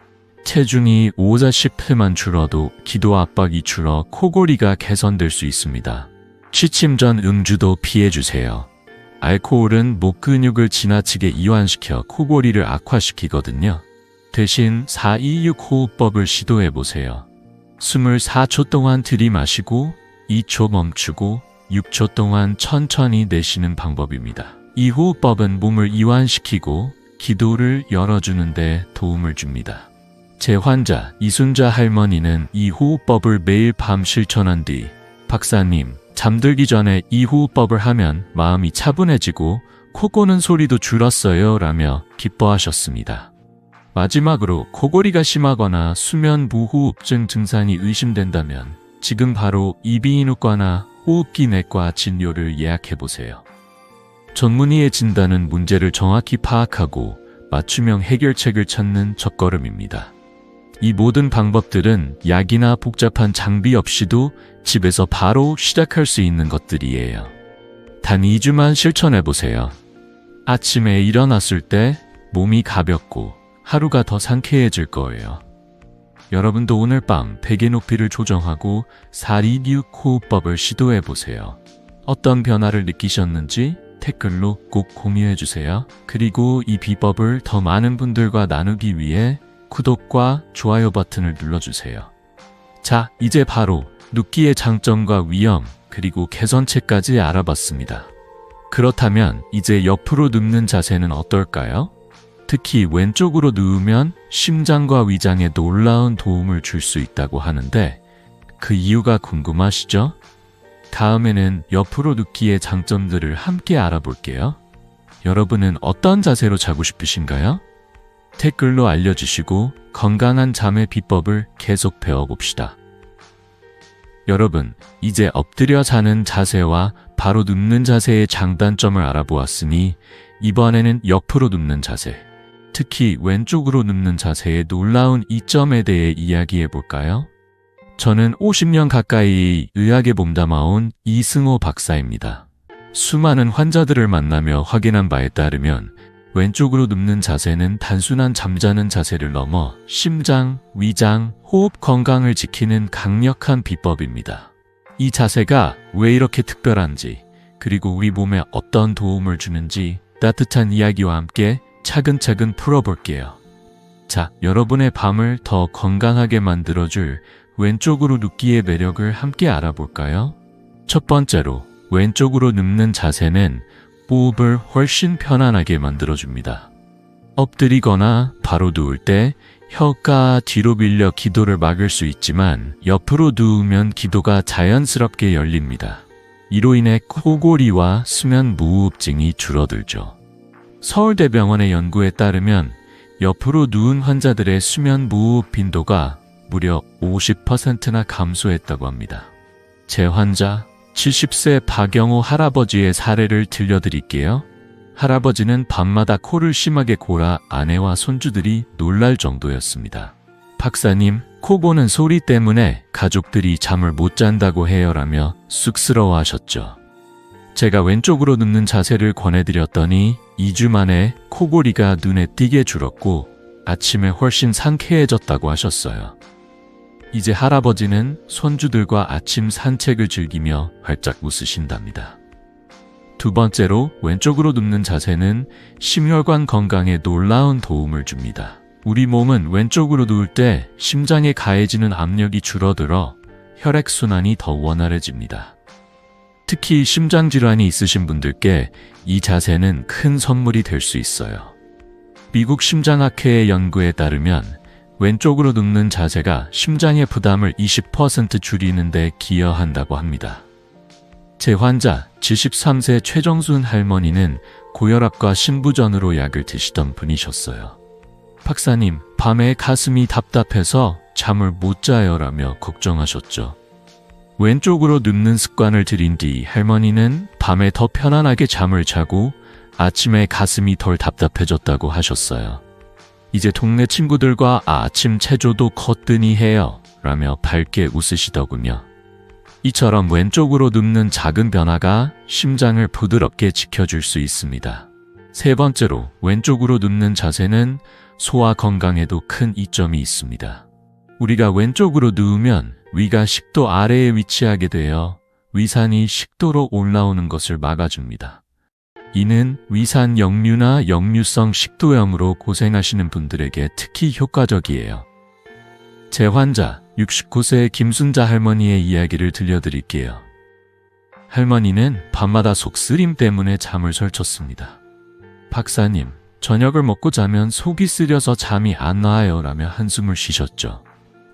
체중이 5-10회만 줄어도 기도 압박이 줄어 코골이가 개선될 수 있습니다. 취침 전 음주도 피해주세요. 알코올은 목 근육을 지나치게 이완시켜 코골이를 악화시키거든요. 대신 4-2-6 호흡법을 시도해보세요. 숨을 4초 동안 들이마시고 2초 멈추고 6초 동안 천천히 내쉬는 방법입니다. 이 호흡법은 몸을 이완시키고 기도를 열어주는 데 도움을 줍니다. 제 환자 이순자 할머니는 이 호흡법을 매일 밤 실천한 뒤 박사님, 잠들기 전에 이 호흡법을 하면 마음이 차분해지고 코 고는 소리도 줄었어요 라며 기뻐하셨습니다. 마지막으로 코골이가 심하거나 수면 무호흡증 증상이 의심된다면 지금 바로 이비인후과나 호흡기 내과 진료를 예약해보세요. 전문의의 진단은 문제를 정확히 파악하고 맞춤형 해결책을 찾는 첫걸음입니다. 이 모든 방법들은 약이나 복잡한 장비 없이도 집에서 바로 시작할 수 있는 것들이에요. 단 2주만 실천해보세요. 아침에 일어났을 때 몸이 가볍고 하루가 더 상쾌해질 거예요. 여러분도 오늘 밤 베개 높이를 조정하고 4-2-6 호흡법을 시도해보세요. 어떤 변화를 느끼셨는지 댓글로 꼭 공유해주세요. 그리고 이 비법을 더 많은 분들과 나누기 위해 구독과 좋아요 버튼을 눌러주세요. 자, 이제 바로 눕기의 장점과 위험, 그리고 개선책까지 알아봤습니다. 그렇다면 이제 옆으로 눕는 자세는 어떨까요? 특히 왼쪽으로 누우면 심장과 위장에 놀라운 도움을 줄 수 있다고 하는데 그 이유가 궁금하시죠? 다음에는 옆으로 눕기의 장점들을 함께 알아볼게요. 여러분은 어떤 자세로 자고 싶으신가요? 댓글로 알려주시고 건강한 잠의 비법을 계속 배워봅시다. 여러분, 이제 엎드려 자는 자세와 바로 눕는 자세의 장단점을 알아보았으니 이번에는 옆으로 눕는 자세, 특히 왼쪽으로 눕는 자세의 놀라운 이점에 대해 이야기해 볼까요? 저는 50년 가까이 의학에 몸담아온 이승호 박사입니다. 수많은 환자들을 만나며 확인한 바에 따르면 왼쪽으로 눕는 자세는 단순한 잠자는 자세를 넘어 심장, 위장, 호흡 건강을 지키는 강력한 비법입니다. 이 자세가 왜 이렇게 특별한지, 그리고 우리 몸에 어떤 도움을 주는지 따뜻한 이야기와 함께 차근차근 풀어볼게요. 자, 여러분의 밤을 더 건강하게 만들어줄 왼쪽으로 눕기의 매력을 함께 알아볼까요? 첫 번째로, 왼쪽으로 눕는 자세는 호흡을 훨씬 편안하게 만들어줍니다. 엎드리거나 바로 누울 때 혀가 뒤로 밀려 기도를 막을 수 있지만 옆으로 누우면 기도가 자연스럽게 열립니다. 이로 인해 코골이와 수면 무호흡증이 줄어들죠. 서울대병원의 연구에 따르면 옆으로 누운 환자들의 수면 무호흡 빈도가 무려 50%나 감소했다고 합니다. 제 환자 70세 박영호 할아버지의 사례를 들려드릴게요. 할아버지는 밤마다 코를 심하게 골아 아내와 손주들이 놀랄 정도였습니다. 박사님, 코 고는 소리 때문에 가족들이 잠을 못 잔다고 해요라며 쑥스러워하셨죠. 제가 왼쪽으로 눕는 자세를 권해드렸더니 2주 만에 코골이가 눈에 띄게 줄었고 아침에 훨씬 상쾌해졌다고 하셨어요. 이제 할아버지는 손주들과 아침 산책을 즐기며 활짝 웃으신답니다. 두 번째로, 왼쪽으로 눕는 자세는 심혈관 건강에 놀라운 도움을 줍니다. 우리 몸은 왼쪽으로 누울 때 심장에 가해지는 압력이 줄어들어 혈액순환이 더 원활해집니다. 특히 심장질환이 있으신 분들께 이 자세는 큰 선물이 될 수 있어요. 미국 심장학회의 연구에 따르면 왼쪽으로 눕는 자세가 심장의 부담을 20% 줄이는 데 기여한다고 합니다. 제 환자 73세 최정순 할머니는 고혈압과 신부전으로 약을 드시던 분이셨어요. 박사님, 밤에 가슴이 답답해서 잠을 못 자요라며 걱정하셨죠. 왼쪽으로 눕는 습관을 들인 뒤 할머니는 밤에 더 편안하게 잠을 자고 아침에 가슴이 덜 답답해졌다고 하셨어요. 이제 동네 친구들과 아침 체조도 거뜬히 해요 라며 밝게 웃으시더군요. 이처럼 왼쪽으로 눕는 작은 변화가 심장을 부드럽게 지켜줄 수 있습니다. 세 번째로, 왼쪽으로 눕는 자세는 소화 건강에도 큰 이점이 있습니다. 우리가 왼쪽으로 누우면 위가 식도 아래에 위치하게 되어 위산이 식도로 올라오는 것을 막아줍니다. 이는 위산 역류나 역류성 식도염으로 고생하시는 분들에게 특히 효과적이에요. 제 환자 69세 김순자 할머니의 이야기를 들려드릴게요. 할머니는 밤마다 속쓰림 때문에 잠을 설쳤습니다. 박사님, 저녁을 먹고 자면 속이 쓰려서 잠이 안 와요 라며 한숨을 쉬셨죠.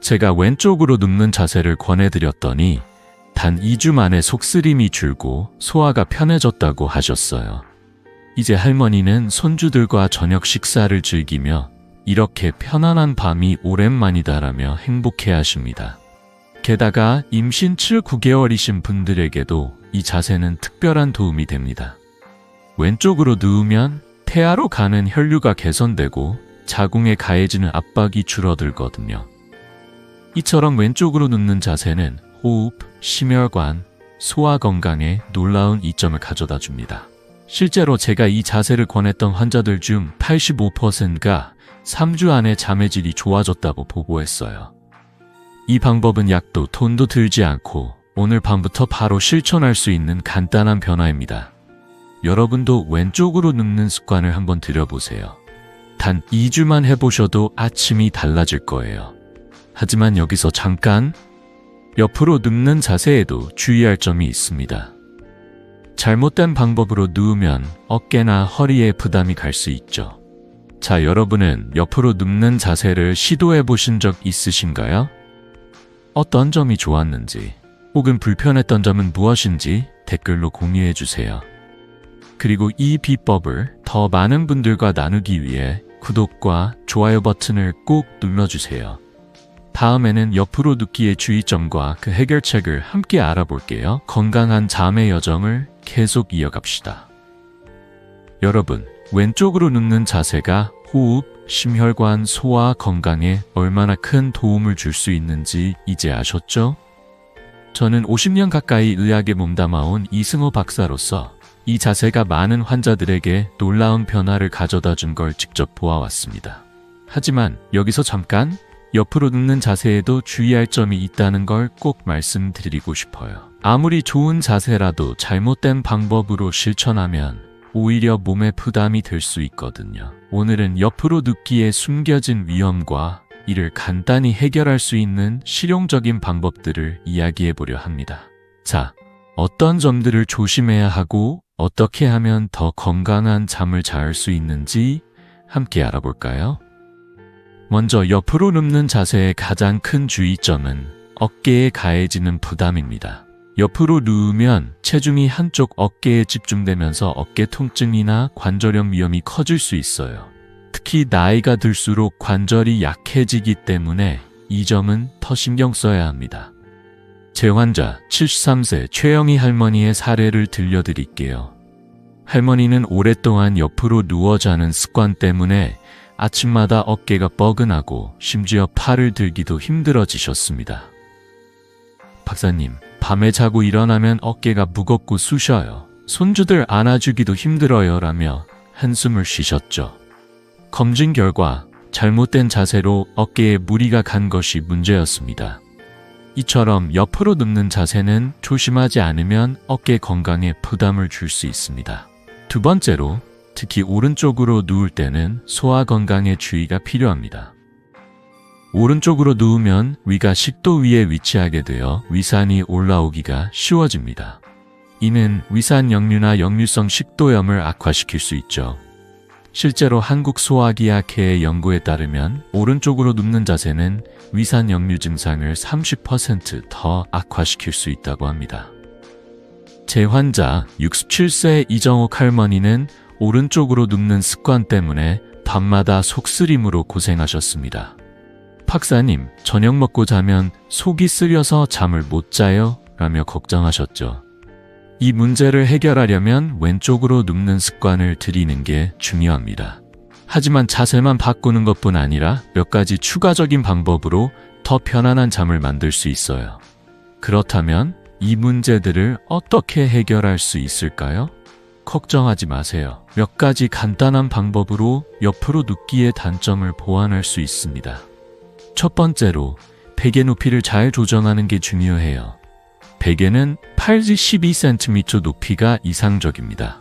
제가 왼쪽으로 눕는 자세를 권해드렸더니 단 2주 만에 속쓰림이 줄고 소화가 편해졌다고 하셨어요. 이제 할머니는 손주들과 저녁 식사를 즐기며 이렇게 편안한 밤이 오랜만이다라며 행복해 하십니다. 게다가 임신 7, 9개월이신 분들에게도 이 자세는 특별한 도움이 됩니다. 왼쪽으로 누우면 태아로 가는 혈류가 개선되고 자궁에 가해지는 압박이 줄어들거든요. 이처럼 왼쪽으로 눕는 자세는 호흡, 심혈관, 소화 건강에 놀라운 이점을 가져다 줍니다. 실제로 제가 이 자세를 권했던 환자들 중 85%가 3주 안에 잠의 질이 좋아졌다고 보고했어요. 이 방법은 약도 돈도 들지 않고 오늘 밤부터 바로 실천할 수 있는 간단한 변화입니다. 여러분도 왼쪽으로 눕는 습관을 한번 들여보세요. 단 2주만 해보셔도 아침이 달라질 거예요. 하지만 여기서 잠깐, 옆으로 눕는 자세에도 주의할 점이 있습니다. 잘못된 방법으로 누우면 어깨나 허리에 부담이 갈 수 있죠. 자, 여러분은 옆으로 눕는 자세를 시도해 보신 적 있으신가요? 어떤 점이 좋았는지, 혹은 불편했던 점은 무엇인지 댓글로 공유해 주세요. 그리고 이 비법을 더 많은 분들과 나누기 위해 구독과 좋아요 버튼을 꼭 눌러주세요. 다음에는 옆으로 눕기의 주의점과 그 해결책을 함께 알아볼게요. 건강한 잠의 여정을 계속 이어갑시다. 여러분, 왼쪽으로 눕는 자세가 호흡, 심혈관, 소화 건강에 얼마나 큰 도움을 줄 수 있는지 이제 아셨죠? 저는 50년 가까이 의학에 몸담아온 이승호 박사로서 이 자세가 많은 환자들에게 놀라운 변화를 가져다 준 걸 직접 보아왔습니다. 하지만 여기서 잠깐 옆으로 눕는 자세에도 주의할 점이 있다는 걸 꼭 말씀드리고 싶어요. 아무리 좋은 자세라도 잘못된 방법으로 실천하면 오히려 몸에 부담이 될 수 있거든요. 오늘은 옆으로 눕기에 숨겨진 위험과 이를 간단히 해결할 수 있는 실용적인 방법들을 이야기해 보려 합니다. 자, 어떤 점들을 조심해야 하고 어떻게 하면 더 건강한 잠을 잘 수 있는지 함께 알아볼까요? 먼저 옆으로 눕는 자세의 가장 큰 주의점은 어깨에 가해지는 부담입니다. 옆으로 누우면 체중이 한쪽 어깨에 집중되면서 어깨 통증이나 관절염 위험이 커질 수 있어요. 특히 나이가 들수록 관절이 약해지기 때문에 이 점은 더 신경 써야 합니다. 제 환자 73세 최영희 할머니의 사례를 들려드릴게요. 할머니는 오랫동안 옆으로 누워 자는 습관 때문에 아침마다 어깨가 뻐근하고 심지어 팔을 들기도 힘들어지셨습니다. 박사님, 밤에 자고 일어나면 어깨가 무겁고 쑤셔요. 손주들 안아주기도 힘들어요 라며 한숨을 쉬셨죠. 검진 결과 잘못된 자세로 어깨에 무리가 간 것이 문제였습니다. 이처럼 옆으로 눕는 자세는 조심하지 않으면 어깨 건강에 부담을 줄 수 있습니다. 두 번째로, 특히 오른쪽으로 누울 때는 소화 건강에 주의가 필요합니다. 오른쪽으로 누우면 위가 식도 위에 위치하게 되어 위산이 올라오기가 쉬워집니다. 이는 위산 역류나 역류성 식도염을 악화시킬 수 있죠. 실제로 한국소화기학회의 연구에 따르면 오른쪽으로 눕는 자세는 위산 역류 증상을 30% 악화시킬 수 있다고 합니다. 제 환자 67세 이정옥 할머니는 오른쪽으로 눕는 습관 때문에 밤마다 속쓰림으로 고생하셨습니다. 박사님, 저녁 먹고 자면 속이 쓰려서 잠을 못 자요? 라며 걱정하셨죠. 이 문제를 해결하려면 왼쪽으로 눕는 습관을 들이는 게 중요합니다. 하지만 자세만 바꾸는 것뿐 아니라 몇 가지 추가적인 방법으로 더 편안한 잠을 만들 수 있어요. 그렇다면 이 문제들을 어떻게 해결할 수 있을까요? 걱정하지 마세요. 몇 가지 간단한 방법으로 옆으로 눕기의 단점을 보완할 수 있습니다. 첫 번째로, 베개 높이를 잘 조정하는 게 중요해요. 베개는 8-12cm 높이가 이상적입니다.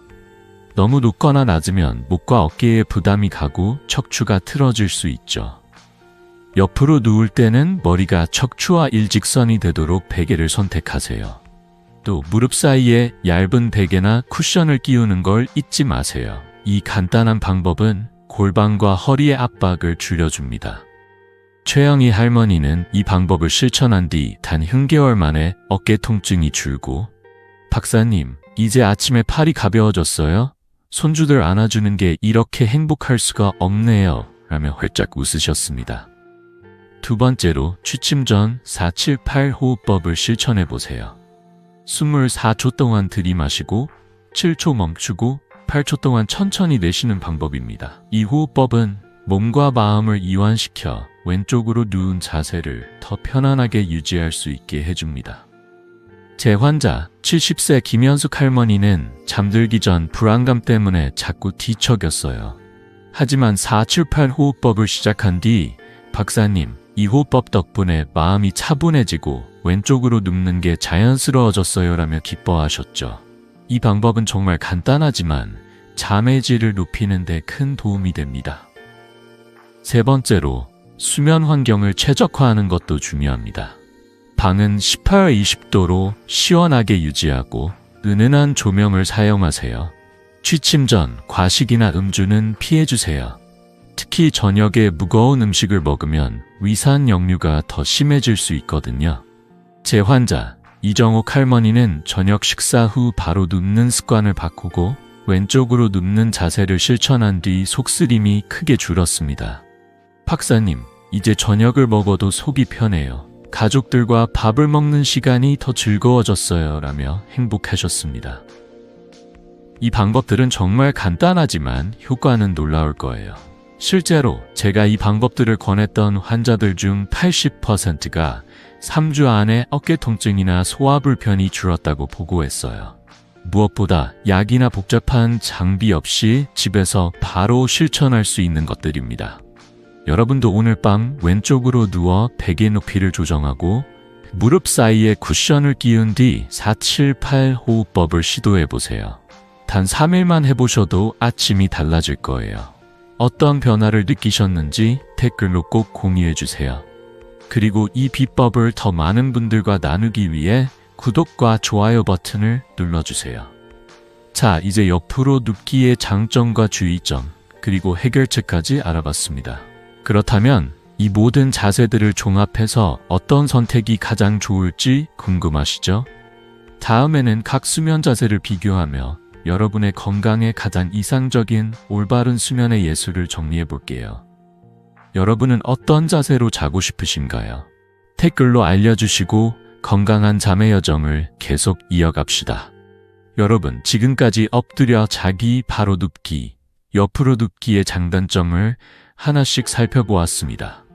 너무 높거나 낮으면 목과 어깨에 부담이 가고 척추가 틀어질 수 있죠. 옆으로 누울 때는 머리가 척추와 일직선이 되도록 베개를 선택하세요. 또 무릎 사이에 얇은 베개나 쿠션을 끼우는 걸 잊지 마세요. 이 간단한 방법은 골반과 허리의 압박을 줄여줍니다. 최영희 할머니는 이 방법을 실천한 뒤 단 1개월 만에 어깨 통증이 줄고, 박사님, 이제 아침에 팔이 가벼워졌어요? 손주들 안아주는 게 이렇게 행복할 수가 없네요. 라며 활짝 웃으셨습니다. 두 번째로, 취침 전 4-7-8 호흡법을 실천해 보세요. 숨을 4초 동안 들이마시고 7초 멈추고 8초 동안 천천히 내쉬는 방법입니다. 이 호흡법은 몸과 마음을 이완시켜 왼쪽으로 누운 자세를 더 편안하게 유지할 수 있게 해줍니다. 제 환자 70세 김현숙 할머니는 잠들기 전 불안감 때문에 자꾸 뒤척였어요. 하지만 4-7-8 호흡법을 시작한 뒤 박사님, 이 호흡법 덕분에 마음이 차분해지고 왼쪽으로 눕는 게 자연스러워졌어요 라며 기뻐하셨죠. 이 방법은 정말 간단하지만 잠의 질을 높이는 데 큰 도움이 됩니다. 세 번째로, 수면 환경을 최적화하는 것도 중요합니다. 방은 18-20도로 시원하게 유지하고 은은한 조명을 사용하세요. 취침 전 과식이나 음주는 피해주세요. 특히 저녁에 무거운 음식을 먹으면 위산 역류가 더 심해질 수 있거든요. 제 환자 이정옥 할머니는 저녁 식사 후 바로 눕는 습관을 바꾸고 왼쪽으로 눕는 자세를 실천한 뒤 속쓰림이 크게 줄었습니다. 박사님, 이제 저녁을 먹어도 속이 편해요. 가족들과 밥을 먹는 시간이 더 즐거워졌어요. 라며 행복하셨습니다. 이 방법들은 정말 간단하지만 효과는 놀라울 거예요. 실제로 제가 이 방법들을 권했던 환자들 중 80%가 3주 안에 어깨 통증이나 소화 불편이 줄었다고 보고했어요. 무엇보다 약이나 복잡한 장비 없이 집에서 바로 실천할 수 있는 것들입니다. 여러분도 오늘 밤 왼쪽으로 누워 베개 높이를 조정하고 무릎 사이에 쿠션을 끼운 뒤 478 호흡법을 시도해 보세요. 단 3일만 해보셔도 아침이 달라질 거예요. 어떤 변화를 느끼셨는지 댓글로 꼭 공유해 주세요. 그리고 이 비법을 더 많은 분들과 나누기 위해 구독과 좋아요 버튼을 눌러주세요. 자, 이제 옆으로 눕기의 장점과 주의점, 그리고 해결책까지 알아봤습니다. 그렇다면 이 모든 자세들을 종합해서 어떤 선택이 가장 좋을지 궁금하시죠? 다음에는 각 수면 자세를 비교하며 여러분의 건강에 가장 이상적인 올바른 수면의 예술을 정리해 볼게요. 여러분은 어떤 자세로 자고 싶으신가요? 댓글로 알려주시고 건강한 잠의 여정을 계속 이어갑시다. 여러분, 지금까지 엎드려 자기, 바로 눕기, 옆으로 눕기의 장단점을 하나씩 살펴보았습니다.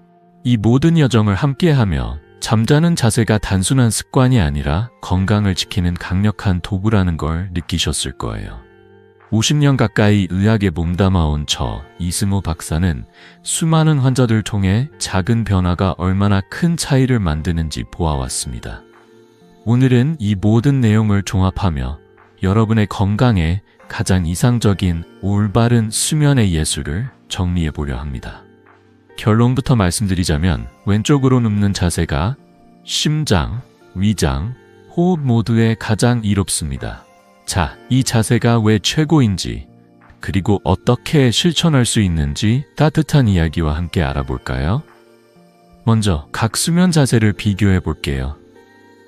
이 모든 여정을 함께하며 잠자는 자세가 단순한 습관이 아니라 건강을 지키는 강력한 도구라는 걸 느끼셨을 거예요. 50년 가까이 의학에 몸담아온 이승호 박사는 수많은 환자들 통해 작은 변화가 얼마나 큰 차이를 만드는지 보아왔습니다. 오늘은 이 모든 내용을 종합하며 여러분의 건강에 가장 이상적인 올바른 수면의 예술을 정리해 보려 합니다. 결론부터 말씀드리자면 왼쪽으로 눕는 자세가 심장, 위장, 호흡 모두에 가장 이롭습니다. 자, 이 자세가 왜 최고인지, 그리고 어떻게 실천할 수 있는지 따뜻한 이야기와 함께 알아볼까요? 먼저 각 수면 자세를 비교해 볼게요.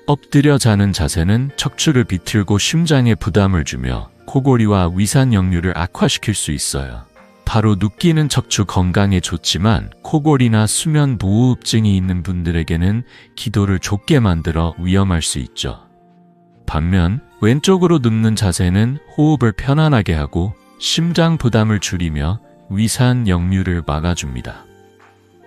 엎드려 자는 자세는 척추를 비틀고 심장에 부담을 주며 코골이와 위산 역류를 악화시킬 수 있어요. 바로 눕기는 척추 건강에 좋지만 코골이나 수면 무호흡증이 있는 분들에게는 기도를 좁게 만들어 위험할 수 있죠. 반면 왼쪽으로 눕는 자세는 호흡을 편안하게 하고 심장 부담을 줄이며 위산 역류를 막아줍니다.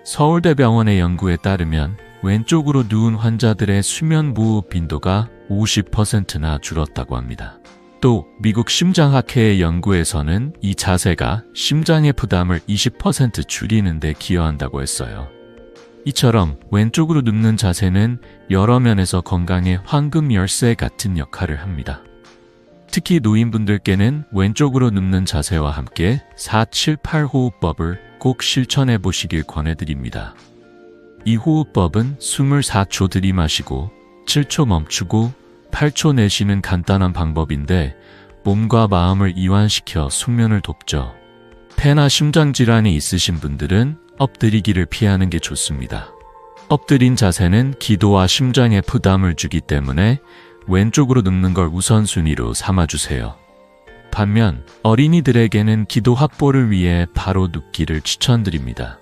서울대병원의 연구에 따르면 왼쪽으로 누운 환자들의 수면 무호흡 빈도가 50%나 줄었다고 합니다. 또 미국 심장학회의 연구에서는 이 자세가 심장의 부담을 20% 줄이는 데 기여한다고 했어요. 이처럼 왼쪽으로 눕는 자세는 여러 면에서 건강의 황금 열쇠 같은 역할을 합니다. 특히 노인분들께는 왼쪽으로 눕는 자세와 함께 478 호흡법을 꼭 실천해 보시길 권해드립니다. 이 호흡법은 숨을 4초 들이마시고 7초 멈추고 8초 내쉬는 간단한 방법인데 몸과 마음을 이완시켜 숙면을 돕죠. 폐나 심장 질환이 있으신 분들은 엎드리기를 피하는 게 좋습니다. 엎드린 자세는 기도와 심장에 부담을 주기 때문에 왼쪽으로 눕는 걸 우선순위로 삼아주세요. 반면 어린이들에게는 기도 확보를 위해 바로 눕기를 추천드립니다.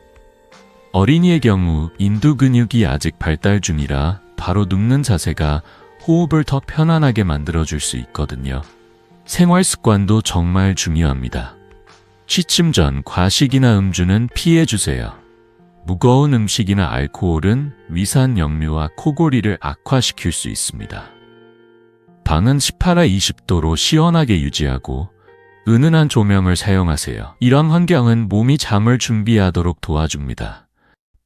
어린이의 경우 인두 근육이 아직 발달 중이라 바로 눕는 자세가 호흡을 더 편안하게 만들어줄 수 있거든요. 생활 습관도 정말 중요합니다. 취침 전 과식이나 음주는 피해주세요. 무거운 음식이나 알코올은 위산 역류와 코골이를 악화시킬 수 있습니다. 방은 18화 20도로 시원하게 유지하고 은은한 조명을 사용하세요. 이런 환경은 몸이 잠을 준비하도록 도와줍니다.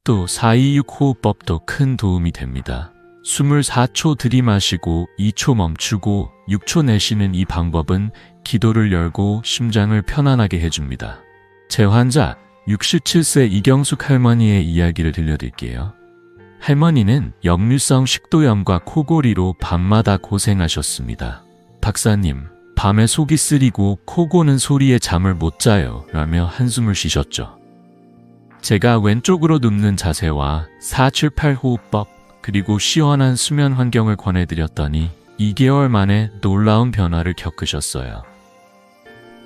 또 426 호흡법도 큰 도움이 됩니다. 숨을 4초 들이마시고 2초 멈추고 6초 내쉬는 이 방법은 기도를 열고 심장을 편안하게 해줍니다. 제 환자 67세 이경숙 할머니의 이야기를 들려드릴게요. 할머니는 역류성 식도염과 코골이로 밤마다 고생하셨습니다. 박사님, 밤에 속이 쓰리고 코 고는 소리에 잠을 못 자요 라며 한숨을 쉬셨죠. 제가 왼쪽으로 눕는 자세와 478 호흡법, 그리고 시원한 수면 환경을 권해드렸더니 2개월 만에 놀라운 변화를 겪으셨어요.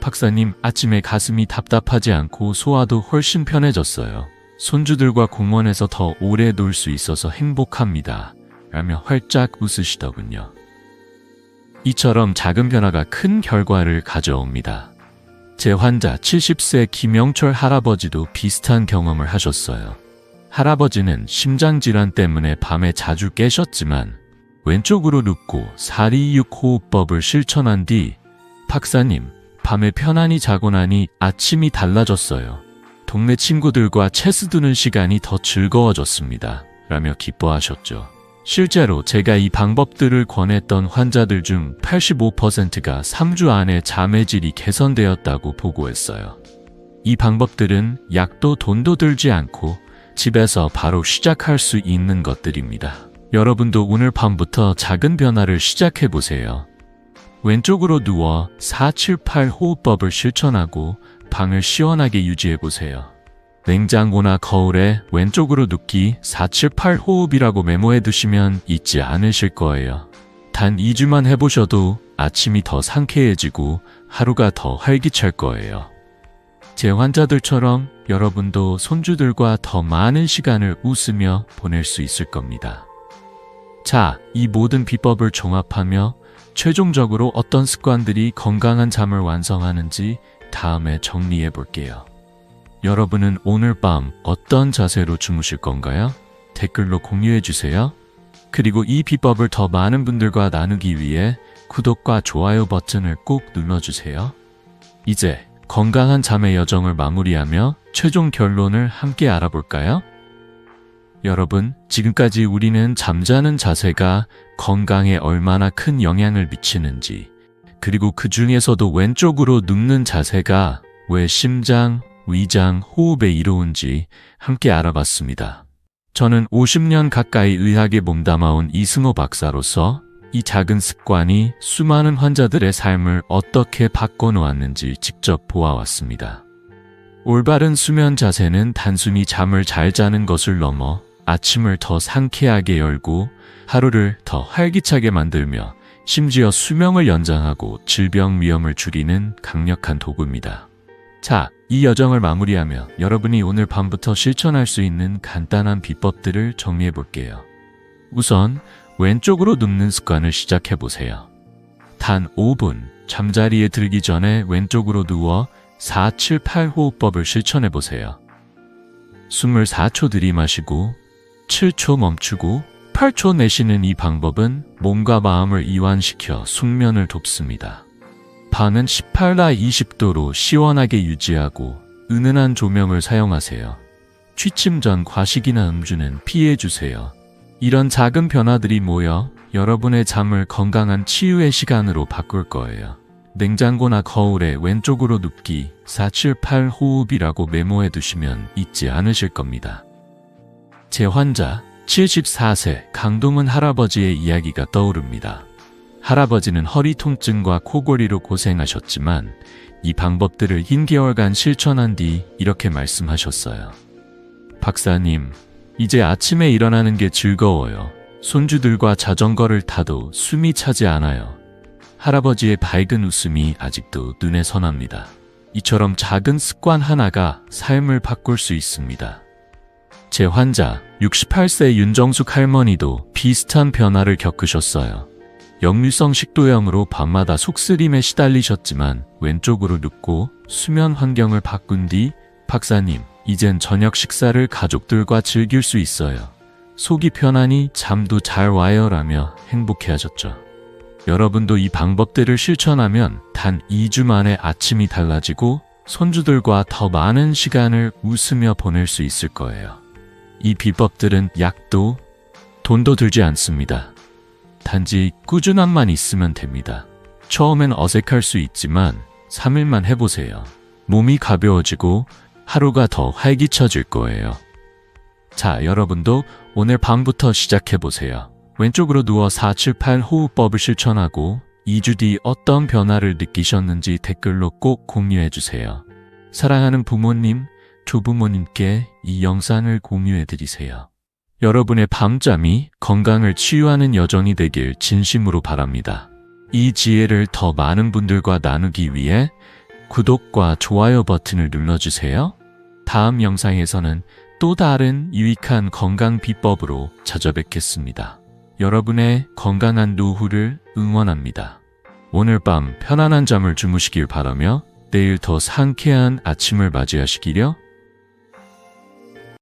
박사님, 아침에 가슴이 답답하지 않고 소화도 훨씬 편해졌어요. 손주들과 공원에서 더 오래 놀 수 있어서 행복합니다. 라며 활짝 웃으시더군요. 이처럼 작은 변화가 큰 결과를 가져옵니다. 제 환자 70세 김영철 할아버지도 비슷한 경험을 하셨어요. 할아버지는 심장질환 때문에 밤에 자주 깨셨지만 왼쪽으로 눕고 426 호흡법을 실천한 뒤 박사님, 밤에 편안히 자고 나니 아침이 달라졌어요. 동네 친구들과 체스 두는 시간이 더 즐거워졌습니다. 라며 기뻐하셨죠. 실제로 제가 이 방법들을 권했던 환자들 중 85%가 3주 안에 잠의 질이 개선되었다고 보고했어요. 이 방법들은 약도 돈도 들지 않고 집에서 바로 시작할 수 있는 것들입니다. 여러분도 오늘 밤부터 작은 변화를 시작해보세요. 왼쪽으로 누워 478 호흡법을 실천하고 방을 시원하게 유지해보세요. 냉장고나 거울에 왼쪽으로 눕기 478 호흡이라고 메모해 두시면 잊지 않으실 거예요. 단 2주만 해보셔도 아침이 더 상쾌해지고 하루가 더 활기찰 거예요. 제 환자들처럼 여러분도 손주들과 더 많은 시간을 웃으며 보낼 수 있을 겁니다. 자, 이 모든 비법을 종합하며 최종적으로 어떤 습관들이 건강한 잠을 완성하는지 다음에 정리해 볼게요. 여러분은 오늘 밤 어떤 자세로 주무실 건가요? 댓글로 공유해 주세요. 그리고 이 비법을 더 많은 분들과 나누기 위해 구독과 좋아요 버튼을 꼭 눌러주세요. 이제 건강한 잠의 여정을 마무리하며 최종 결론을 함께 알아볼까요? 여러분, 지금까지 우리는 잠자는 자세가 건강에 얼마나 큰 영향을 미치는지, 그리고 그 중에서도 왼쪽으로 눕는 자세가 왜 심장, 위장, 호흡에 이로운지 함께 알아봤습니다. 저는 50년 가까이 의학에 몸담아온 이승호 박사로서 이 작은 습관이 수많은 환자들의 삶을 어떻게 바꿔놓았는지 직접 보아왔습니다. 올바른 수면 자세는 단순히 잠을 잘 자는 것을 넘어 아침을 더 상쾌하게 열고 하루를 더 활기차게 만들며 심지어 수명을 연장하고 질병 위험을 줄이는 강력한 도구입니다. 자, 이 여정을 마무리하며 여러분이 오늘 밤부터 실천할 수 있는 간단한 비법들을 정리해 볼게요. 우선 왼쪽으로 눕는 습관을 시작해 보세요. 단 5분 잠자리에 들기 전에 왼쪽으로 누워 478 호흡법을 실천해 보세요. 숨을 4초 들이마시고 7초 멈추고 8초 내쉬는 이 방법은 몸과 마음을 이완시켜 숙면을 돕습니다. 방은 18나 20도로 시원하게 유지하고 은은한 조명을 사용하세요. 취침 전 과식이나 음주는 피해주세요. 이런 작은 변화들이 모여 여러분의 잠을 건강한 치유의 시간으로 바꿀 거예요. 냉장고나 거울에 왼쪽으로 눕기 478 호흡이라고 메모해 두시면 잊지 않으실 겁니다. 제 환자 74세 강동은 할아버지의 이야기가 떠오릅니다. 할아버지는 허리 통증과 코골이로 고생하셨지만 이 방법들을 긴 개월간 실천한 뒤 이렇게 말씀하셨어요. 박사님, 이제 아침에 일어나는 게 즐거워요. 손주들과 자전거를 타도 숨이 차지 않아요. 할아버지의 밝은 웃음이 아직도 눈에 선합니다. 이처럼 작은 습관 하나가 삶을 바꿀 수 있습니다. 제 환자 68세 윤정숙 할머니도 비슷한 변화를 겪으셨어요. 역류성 식도염으로 밤마다 속쓰림에 시달리셨지만 왼쪽으로 눕고 수면 환경을 바꾼 뒤 박사님, 이젠 저녁 식사를 가족들과 즐길 수 있어요. 속이 편하니 잠도 잘 와요 라며 행복해하셨죠. 여러분도 이 방법들을 실천하면 단 2주 만에 아침이 달라지고 손주들과 더 많은 시간을 웃으며 보낼 수 있을 거예요. 이 비법들은 약도 돈도 들지 않습니다. 단지 꾸준함만 있으면 됩니다. 처음엔 어색할 수 있지만 3일만 해보세요. 몸이 가벼워지고 하루가 더 활기차질 거예요. 자, 여러분도 오늘 밤부터 시작해보세요. 왼쪽으로 누워 478 호흡법을 실천하고 2주 뒤 어떤 변화를 느끼셨는지 댓글로 꼭 공유해주세요. 사랑하는 부모님, 조부모님께 이 영상을 공유해드리세요. 여러분의 밤잠이 건강을 치유하는 여정이 되길 진심으로 바랍니다. 이 지혜를 더 많은 분들과 나누기 위해 구독과 좋아요 버튼을 눌러주세요. 다음 영상에서는 또 다른 유익한 건강 비법으로 찾아뵙겠습니다. 여러분의 건강한 노후를 응원합니다. 오늘 밤 편안한 잠을 주무시길 바라며 내일 더 상쾌한 아침을 맞이하시기려